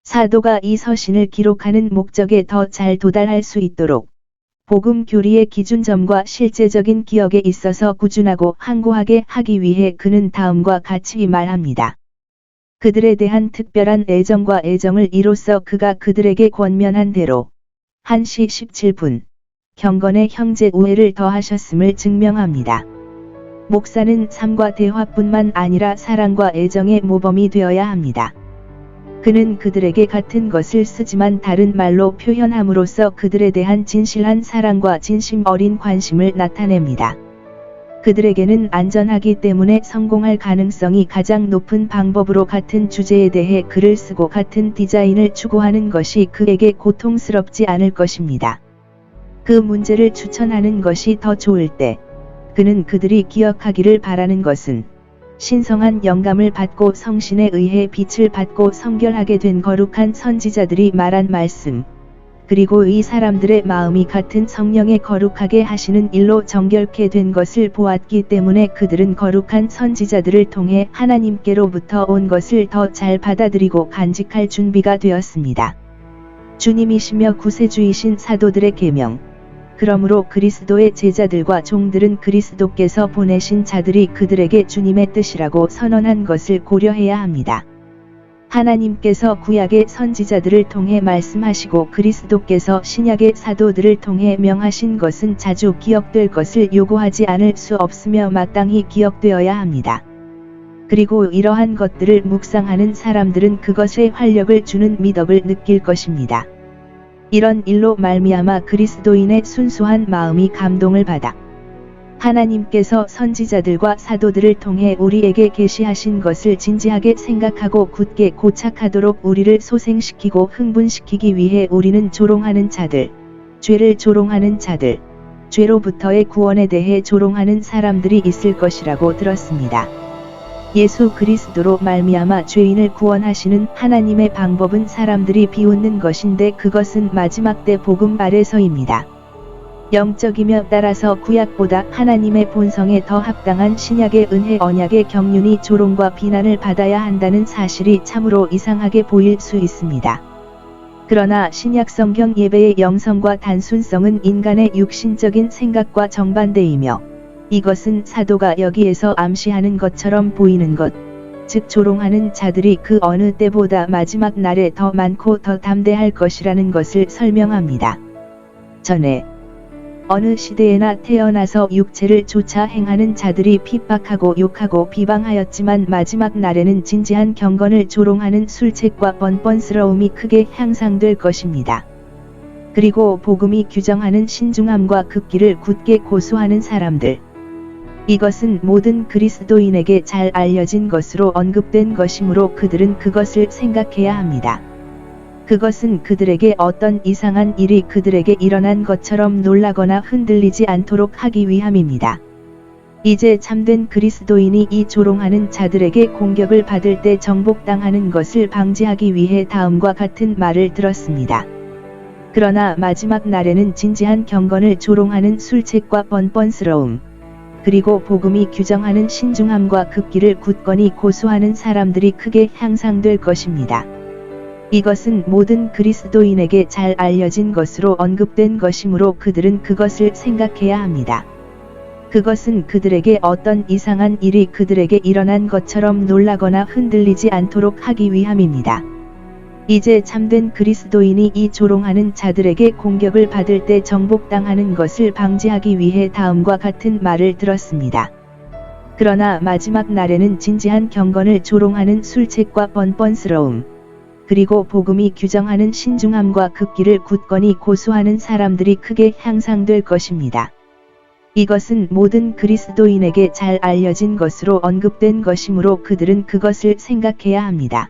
사도가 이 서신을 기록하는 목적에 더 잘 도달할 수 있도록 복음 교리의 기준점과 실제적인 기억에 있어서 꾸준하고 항고하게 하기 위해 그는 다음과 같이 말합니다. 그들에 대한 특별한 애정과 애정을 이로써 그가 그들에게 권면한 대로 1시 17분 경건의 형제 우애를 더하셨음을 증명합니다. 목사는 삶과 대화뿐만 아니라 사랑과 애정의 모범이 되어야 합니다. 그는 그들에게 같은 것을 쓰지만 다른 말로 표현함으로써 그들에 대한 진실한 사랑과 진심 어린 관심을 나타냅니다. 그들에게는 안전하기 때문에 성공할 가능성이 가장 높은 방법으로 같은 주제에 대해 글을 쓰고 같은 디자인을 추구하는 것이 그에게 고통스럽지 않을 것입니다. 그 문제를 추천하는 것이 더 좋을 때, 그는 그들이 기억하기를 바라는 것은 신성한 영감을 받고 성신에 의해 빛을 받고 성결하게 된 거룩한 선지자들이 말한 말씀, 그리고 이 사람들의 마음이 같은 성령의 거룩하게 하시는 일로 정결케 된 것을 보았기 때문에 그들은 거룩한 선지자들을 통해 하나님께로부터 온 것을 더 잘 받아들이고 간직할 준비가 되었습니다. 주님이시며 구세주이신 사도들의 계명. 그러므로 그리스도의 제자들과 종들은 그리스도께서 보내신 자들이 그들에게 주님의 뜻이라고 선언한 것을 고려해야 합니다. 하나님께서 구약의 선지자들을 통해 말씀하시고 그리스도께서 신약의 사도들을 통해 명하신 것은 자주 기억될 것을 요구하지 않을 수 없으며 마땅히 기억되어야 합니다. 그리고 이러한 것들을 묵상하는 사람들은 그것에 활력을 주는 미덕을 느낄 것입니다. 이런 일로 말미암아 그리스도인의 순수한 마음이 감동을 받아 하나님께서 선지자들과 사도들을 통해 우리에게 계시하신 것을 진지하게 생각하고 굳게 고착하도록 우리를 소생시키고 흥분시키기 위해 우리는 조롱하는 자들, 죄를 조롱하는 자들, 죄로부터의 구원에 대해 조롱하는 사람들이 있을 것이라고 들었습니다. 예수 그리스도로 말미암아 죄인을 구원하시는 하나님의 방법은 사람들이 비웃는 것인데 그것은 마지막 때 복음 아래서입니다. 영적이며 따라서 구약보다 하나님의 본성에 더 합당한 신약의 은혜 언약의 경륜이 조롱과 비난을 받아야 한다는 사실이 참으로 이상하게 보일 수 있습니다. 그러나 신약 성경 예배의 영성과 단순성은 인간의 육신적인 생각과 정반대이며 이것은 사도가 여기에서 암시하는 것처럼 보이는 것, 즉 조롱하는 자들이 그 어느 때보다 마지막 날에 더 많고 더 담대할 것이라는 것을 설명합니다. 전에 어느 시대에나 태어나서 육체를 쫓아 행하는 자들이 핍박하고 욕하고 비방하였지만 마지막 날에는 진지한 경건을 조롱하는 술책과 뻔뻔스러움이 크게 향상될 것입니다. 그리고 복음이 규정하는 신중함과 극기를 굳게 고수하는 사람들. 이것은 모든 그리스도인에게 잘 알려진 것으로 언급된 것이므로 그들은 그것을 생각해야 합니다. 그것은 그들에게 어떤 이상한 일이 그들에게 일어난 것처럼 놀라거나 흔들리지 않도록 하기 위함입니다. 이제 참된 그리스도인이 이 조롱하는 자들에게 공격을 받을 때 정복당하는 것을 방지하기 위해 다음과 같은 말을 들었습니다. 그러나 마지막 날에는 진지한 경건을 조롱하는 술책과 뻔뻔스러움, 그리고 복음이 규정하는 신중함과 극기를 굳건히 고수하는 사람들이 크게 향상될 것입니다. 이것은 모든 그리스도인에게 잘 알려진 것으로 언급된 것이므로 그들은 그것을 생각해야 합니다. 그것은 그들에게 어떤 이상한 일이 그들에게 일어난 것처럼 놀라거나 흔들리지 않도록 하기 위함입니다. 이제 참된 그리스도인이 이 조롱하는 자들에게 공격을 받을 때 정복당하는 것을 방지하기 위해 다음과 같은 말을 들었습니다. 그러나 마지막 날에는 진지한 경건을 조롱하는 술책과 뻔뻔스러움, 그리고 복음이 규정하는 신중함과 극기를 굳건히 고수하는 사람들이 크게 향상될 것입니다. 이것은 모든 그리스도인에게 잘 알려진 것으로 언급된 것이므로 그들은 그것을 생각해야 합니다.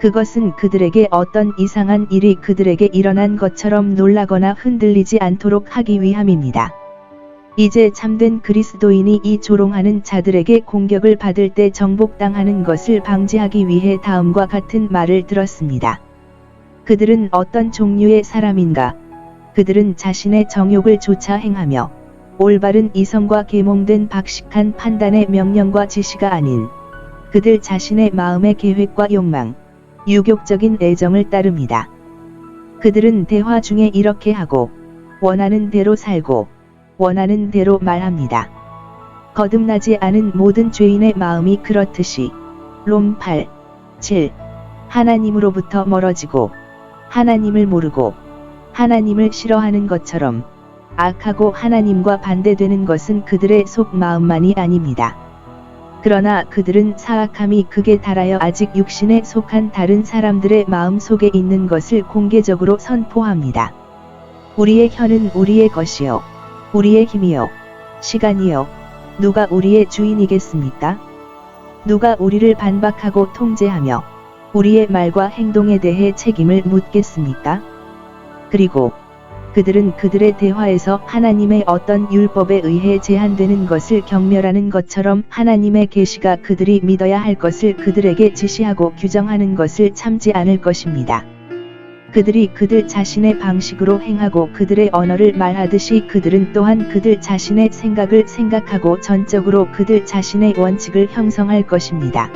그것은 그들에게 어떤 이상한 일이 그들에게 일어난 것처럼 놀라거나 흔들리지 않도록 하기 위함입니다. 이제 참된 그리스도인이 이 조롱하는 자들에게 공격을 받을 때 정복당하는 것을 방지하기 위해 다음과 같은 말을 들었습니다. 그들은 어떤 종류의 사람인가? 그들은 자신의 정욕을 쫓아 행하며 올바른 이성과 계몽된 박식한 판단의 명령과 지시가 아닌 그들 자신의 마음의 계획과 욕망, 유격적인 애정을 따릅니다. 그들은 대화 중에 이렇게 하고, 원하는 대로 살고, 원하는 대로 말합니다. 거듭나지 않은 모든 죄인의 마음이 그렇듯이, 롬 8, 7, 하나님으로부터 멀어지고, 하나님을 모르고, 하나님을 싫어하는 것처럼, 악하고 하나님과 반대되는 것은 그들의 속 마음만이 아닙니다. 그러나 그들은 사악함이 극에 달하여 아직 육신에 속한 다른 사람들의 마음 속에 있는 것을 공개적으로 선포합니다. 우리의 혀는 우리의 것이요, 우리의 힘이요, 시간이요, 누가 우리의 주인이겠습니까? 누가 우리를 반박하고 통제하며 우리의 말과 행동에 대해 책임을 묻겠습니까? 그리고 그들은 그들의 대화에서 하나님의 어떤 율법에 의해 제한되는 것을 경멸하는 것처럼 하나님의 계시가 그들이 믿어야 할 것을 그들에게 지시하고 규정하는 것을 참지 않을 것입니다. 그들이 그들 자신의 방식으로 행하고 그들의 언어를 말하듯이 그들은 또한 그들 자신의 생각을 생각하고 전적으로 그들 자신의 원칙을 형성할 것입니다.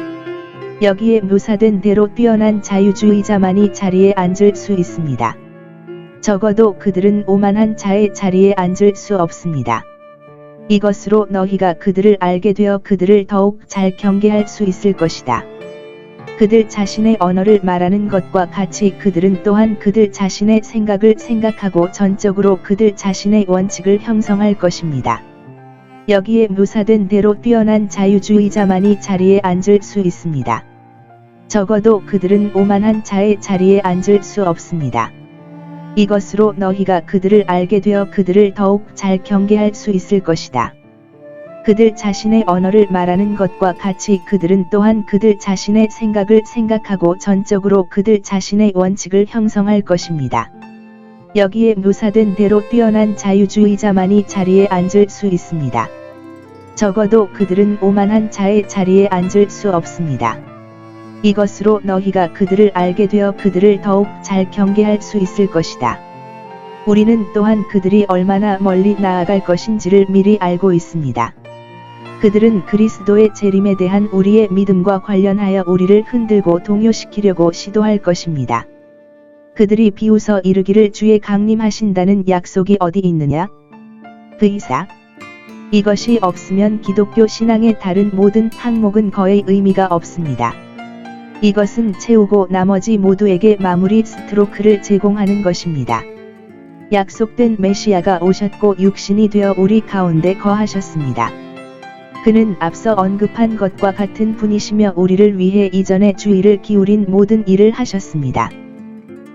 여기에 묘사된 대로 뛰어난 자유주의자만이 자리에 앉을 수 있습니다. 적어도 그들은 오만한 자의 자리에 앉을 수 없습니다. 이것으로 너희가 그들을 알게 되어 그들을 더욱 잘 경계할 수 있을 것이다. 그들 자신의 언어를 말하는 것과 같이 그들은 또한 그들 자신의 생각을 생각하고 전적으로 그들 자신의 원칙을 형성할 것입니다. 여기에 묘사된 대로 뛰어난 자유주의자만이 자리에 앉을 수 있습니다. 적어도 그들은 오만한 자의 자리에 앉을 수 없습니다. 이것으로 너희가 그들을 알게 되어 그들을 더욱 잘 경계할 수 있을 것이다. 그들 자신의 언어를 말하는 것과 같이 그들은 또한 그들 자신의 생각을 생각하고 전적으로 그들 자신의 원칙을 형성할 것입니다. 여기에 묘사된 대로 뛰어난 자유주의자만이 자리에 앉을 수 있습니다. 적어도 그들은 오만한 자의 자리에 앉을 수 없습니다. 이것으로 너희가 그들을 알게 되어 그들을 더욱 잘 경계할 수 있을 것이다. 우리는 또한 그들이 얼마나 멀리 나아갈 것인지를 미리 알고 있습니다. 그들은 그리스도의 재림에 대한 우리의 믿음과 관련하여 우리를 흔들고 동요시키려고 시도할 것입니다. 그들이 비웃어 이르기를 주의 강림하신다는 약속이 어디 있느냐? 브이사. 이것이 없으면 기독교 신앙의 다른 모든 항목은 거의 의미가 없습니다. 이것은 채우고 나머지 모두에게 마무리 스트로크를 제공하는 것입니다. 약속된 메시아가 오셨고 육신이 되어 우리 가운데 거하셨습니다. 그는 앞서 언급한 것과 같은 분이시며 우리를 위해 이전에 주의를 기울인 모든 일을 하셨습니다.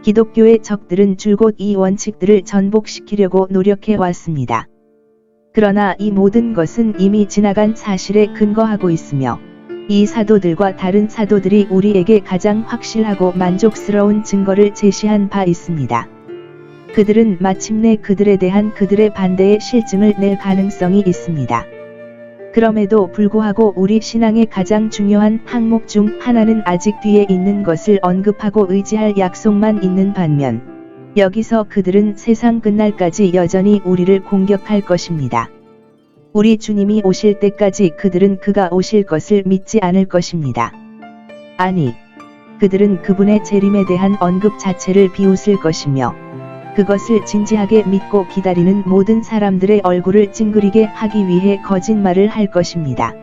기독교의 적들은 줄곧 이 원칙들을 전복시키려고 노력해 왔습니다. 그러나 이 모든 것은 이미 지나간 사실에 근거하고 있으며 이 사도들과 다른 사도들이 우리에게 가장 확실하고 만족스러운 증거를 제시한 바 있습니다. 그들은 마침내 그들에 대한 그들의 반대의 실증을 낼 가능성이 있습니다. 그럼에도 불구하고 우리 신앙의 가장 중요한 항목 중 하나는 아직 뒤에 있는 것을 언급하고 의지할 약속만 있는 반면, 여기서 그들은 세상 끝날까지 여전히 우리를 공격할 것입니다. 우리 주님이 오실 때까지 그들은 그가 오실 것을 믿지 않을 것입니다. 아니, 그들은 그분의 재림에 대한 언급 자체를 비웃을 것이며, 그것을 진지하게 믿고 기다리는 모든 사람들의 얼굴을 찡그리게 하기 위해 거짓말을 할 것입니다.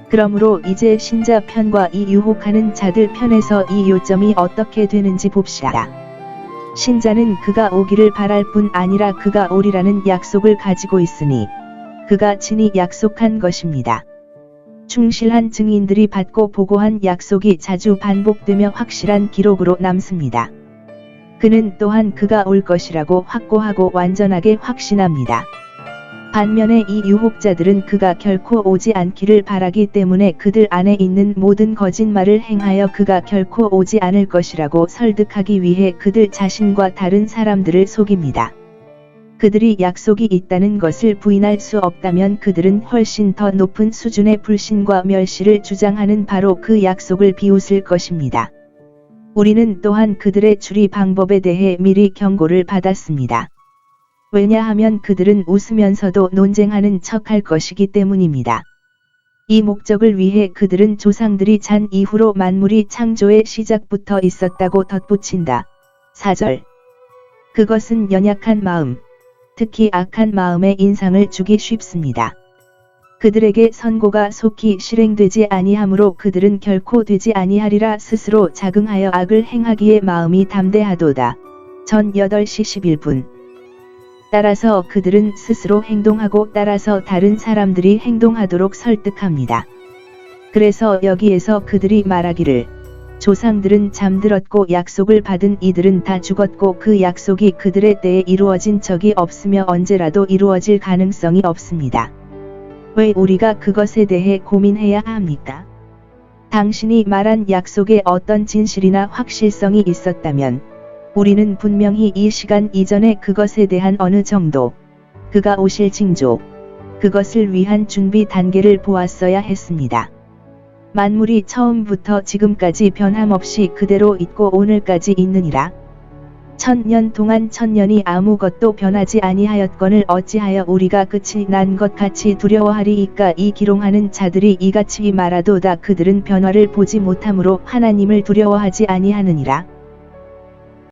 그러므로 이제 신자 편과 이 유혹하는 자들 편에서 이 요점이 어떻게 되는지 봅시다. 신자는 그가 오기를 바랄 뿐 아니라 그가 오리라는 약속을 가지고 있으니, 그가 친히 약속한 것입니다. 충실한 증인들이 받고 보고한 약속이 자주 반복되며 확실한 기록으로 남습니다. 그는 또한 그가 올 것이라고 확고하고 완전하게 확신합니다. 반면에 이 유혹자들은 그가 결코 오지 않기를 바라기 때문에 그들 안에 있는 모든 거짓말을 행하여 그가 결코 오지 않을 것이라고 설득하기 위해 그들 자신과 다른 사람들을 속입니다. 그들이 약속이 있다는 것을 부인할 수 없다면 그들은 훨씬 더 높은 수준의 불신과 멸시를 주장하는 바로 그 약속을 비웃을 것입니다. 우리는 또한 그들의 추리 방법에 대해 미리 경고를 받았습니다. 왜냐하면 그들은 웃으면서도 논쟁하는 척할 것이기 때문입니다. 이 목적을 위해 그들은 조상들이 잔 이후로 만물이 창조의 시작부터 있었다고 덧붙인다. 4절. 그것은 연약한 마음, 특히 악한 마음에 인상을 주기 쉽습니다. 그들에게 선고가 속히 실행되지 아니하므로 그들은 결코 되지 아니하리라 스스로 자긍하여 악을 행하기에 마음이 담대하도다. 전 8시 11분. 따라서 그들은 스스로 행동하고 따라서 다른 사람들이 행동하도록 설득합니다. 그래서 여기에서 그들이 말하기를 조상들은 잠들었고 약속을 받은 이들은 다 죽었고 그 약속이 그들의 때에 이루어진 적이 없으며 언제라도 이루어질 가능성이 없습니다. 왜 우리가 그것에 대해 고민해야 합니까? 당신이 말한 약속에 어떤 진실이나 확실성이 있었다면 우리는 분명히 이 시간 이전에 그것에 대한 어느 정도 그가 오실 징조, 그것을 위한 준비 단계를 보았어야 했습니다. 만물이 처음부터 지금까지 변함없이 그대로 있고 오늘까지 있느니라. 1000년 동안 1000년이 아무것도 변하지 아니하였거늘 어찌하여 우리가 끝이 난 것 같이 두려워하리이까. 이 기롱하는 자들이 이같이 말하도다. 그들은 변화를 보지 못하므로 하나님을 두려워하지 아니하느니라.